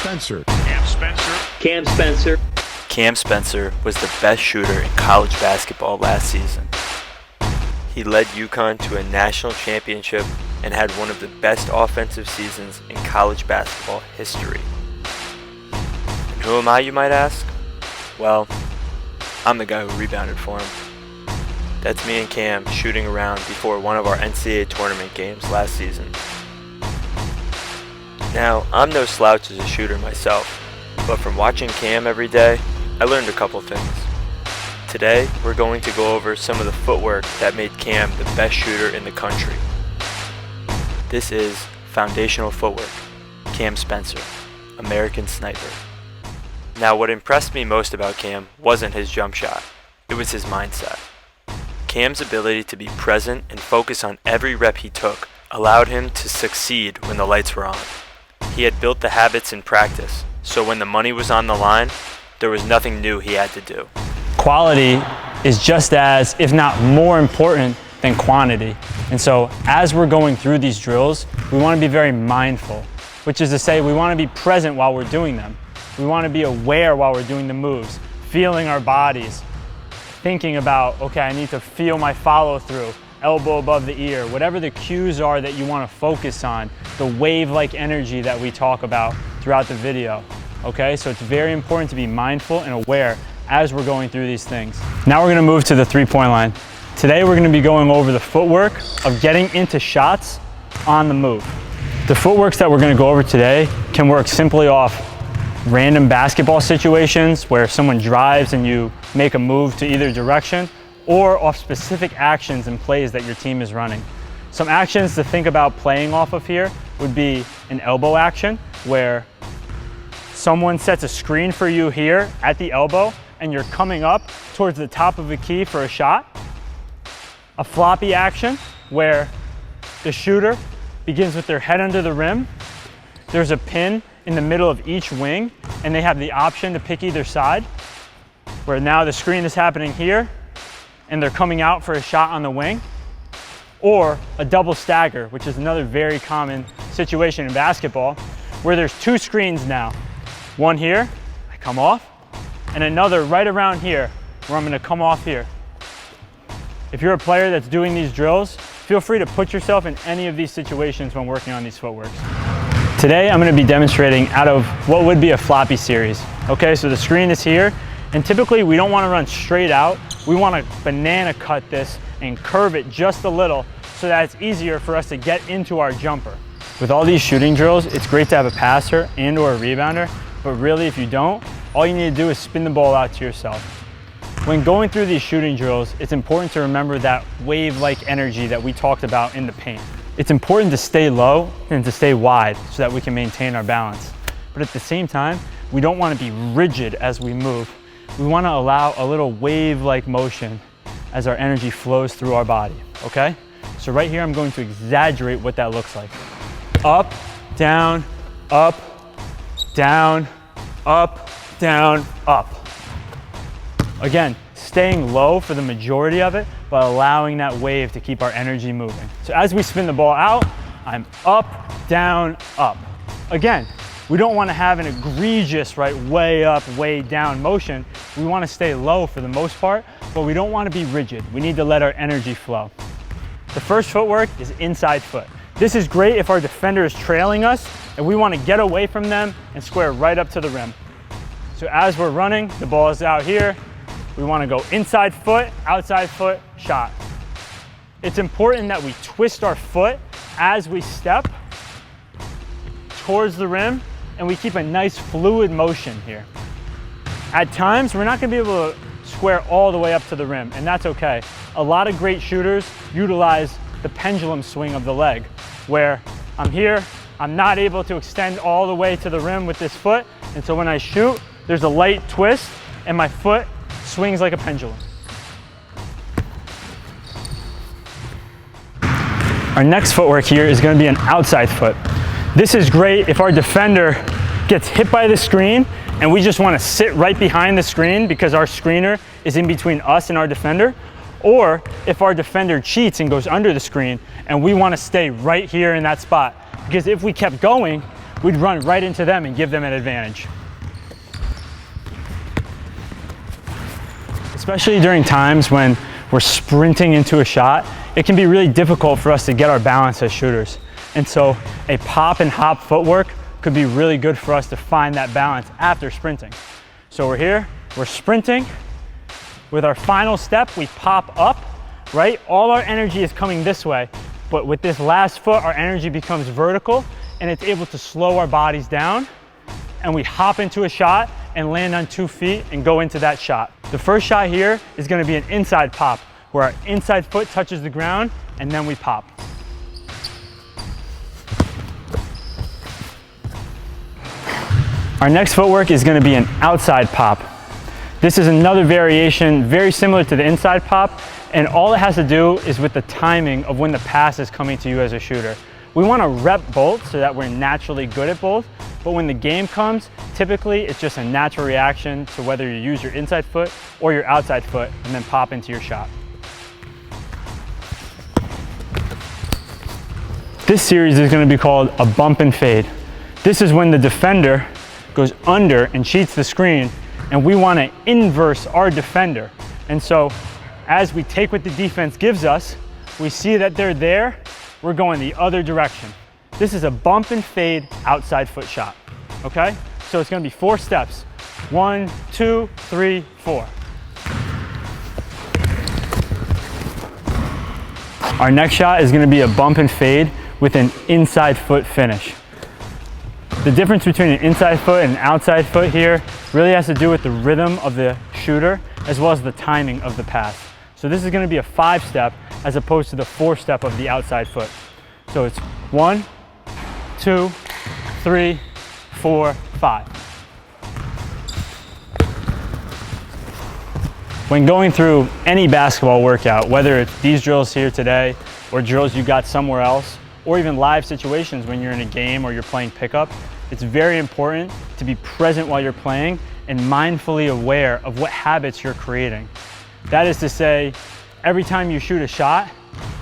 Spencer. Cam Spencer. Cam Spencer was the best shooter in college basketball last season. He led UConn to a national championship and had one of the best offensive seasons in college basketball history. And who am I, you might ask? Well, I'm the guy who rebounded for him. That's me and Cam shooting around before one of our NCAA tournament games last season. Now, I'm no slouch as a shooter myself, but from watching Cam every day, I learned a couple things. Today, we're going to go over some of the footwork that made Cam the best shooter in the country. This is Foundational Footwork, Cam Spencer, American Sniper. Now, what impressed me most about Cam wasn't his jump shot, it was his mindset. Cam's ability to be present and focus on every rep he took allowed him to succeed when the lights were on. He had built the habits in practice, so when the money was on the line, there was nothing new he had to do. Quality is just as, if not more important than quantity. And so as we're going through these drills, we want to be very mindful, which is to say we want to be present while we're doing them. We want to be aware while we're doing the moves, feeling our bodies, thinking about, okay, I need to feel my follow through, elbow above the ear, whatever the cues are that you want to focus on, the wave-like energy that we talk about throughout the video. Okay, so it's very important to be mindful and aware as we're going through these things. Now we're going to move to the three-point line. Today we're going to be going over the footwork of getting into shots on the move. The footworks that we're going to go over today can work simply off random basketball situations where someone drives and you make a move to either direction, or off specific actions and plays that your team is running. Some actions to think about playing off of here would be an elbow action where someone sets a screen for you here at the elbow and you're coming up towards the top of the key for a shot. A floppy action where the shooter begins with their head under the rim. There's a pin in the middle of each wing and they have the option to pick either side, where now the screen is happening here and they're coming out for a shot on the wing. Or a double stagger, which is another very common situation in basketball, where there's two screens now. One here, I come off, and another right around here, where I'm gonna come off here. If you're a player that's doing these drills, feel free to put yourself in any of these situations when working on these footworks. Today, I'm gonna be demonstrating out of what would be a floppy series. Okay, so the screen is here, and typically we don't wanna run straight out. We wanna banana cut this and curve it just a little so that it's easier for us to get into our jumper. With all these shooting drills, it's great to have a passer and or a rebounder, but really if you don't, all you need to do is spin the ball out to yourself. When going through these shooting drills, it's important to remember that wave-like energy that we talked about in the paint. It's important to stay low and to stay wide so that we can maintain our balance. But at the same time, we don't want to be rigid as we move. We want to allow a little wave-like motion as our energy flows through our body, okay? So right here, I'm going to exaggerate what that looks like. Up, down, up, down, up, down, up. Again, staying low for the majority of it, but allowing that wave to keep our energy moving. So as we spin the ball out, I'm up, down, up. Again, we don't want to have an egregious, right, way up, way down motion. We want to stay low for the most part, but we don't want to be rigid. We need to let our energy flow. The first footwork is inside foot. This is great if our defender is trailing us and we want to get away from them and square right up to the rim. So as we're running, the ball is out here. We want to go inside foot, outside foot, shot. It's important that we twist our foot as we step towards the rim and we keep a nice fluid motion here. At times, we're not going to be able to square all the way up to the rim, and that's okay. A lot of great shooters utilize the pendulum swing of the leg, where I'm here, I'm not able to extend all the way to the rim with this foot, and so when I shoot, there's a light twist, and my foot swings like a pendulum. Our next footwork here is going to be an outside foot. This is great if our defender gets hit by the screen and we just want to sit right behind the screen because our screener is in between us and our defender, or if our defender cheats and goes under the screen and we want to stay right here in that spot, because if we kept going, we'd run right into them and give them an advantage. Especially during times when we're sprinting into a shot, it can be really difficult for us to get our balance as shooters. And so a pop and hop footwork could be really good for us to find that balance after sprinting. So we're here, we're sprinting. With our final step, we pop up, right? All our energy is coming this way, but with this last foot, our energy becomes vertical and it's able to slow our bodies down, and we hop into a shot and land on 2 feet and go into that shot. The first shot here is gonna be an inside pop, where our inside foot touches the ground and then we pop. Our next footwork is gonna be an outside pop. This is another variation very similar to the inside pop, and all it has to do is with the timing of when the pass is coming to you as a shooter. We wanna rep both so that we're naturally good at both, but when the game comes, typically it's just a natural reaction to whether you use your inside foot or your outside foot and then pop into your shot. This series is going to be called a bump and fade. This is when the defender goes under and cheats the screen, and we want to inverse our defender. And so as we take what the defense gives us, we see that they're there, we're going the other direction. This is a bump and fade outside foot shot, okay? So it's gonna be 4 steps. 1, 2, 3, 4. Our next shot is gonna be a bump and fade with an inside foot finish. The difference between an inside foot and an outside foot here really has to do with the rhythm of the shooter as well as the timing of the pass. So this is gonna be a 5-step as opposed to the 4-step of the outside foot. So it's 1, 2, 3, 4, 5. When going through any basketball workout, whether it's these drills here today or drills you got somewhere else, or even live situations when you're in a game or you're playing pickup, it's very important to be present while you're playing and mindfully aware of what habits you're creating. That is to say, every time you shoot a shot,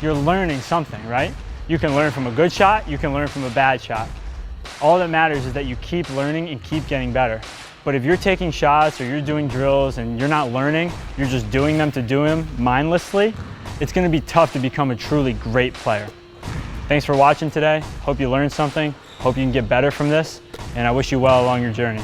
you're learning something, right? You can learn from a good shot, you can learn from a bad shot. All that matters is that you keep learning and keep getting better. But if you're taking shots or you're doing drills and you're not learning, you're just doing them to do them mindlessly, it's gonna be tough to become a truly great player. Thanks for watching today. Hope you learned something. Hope you can get better from this, and I wish you well along your journey.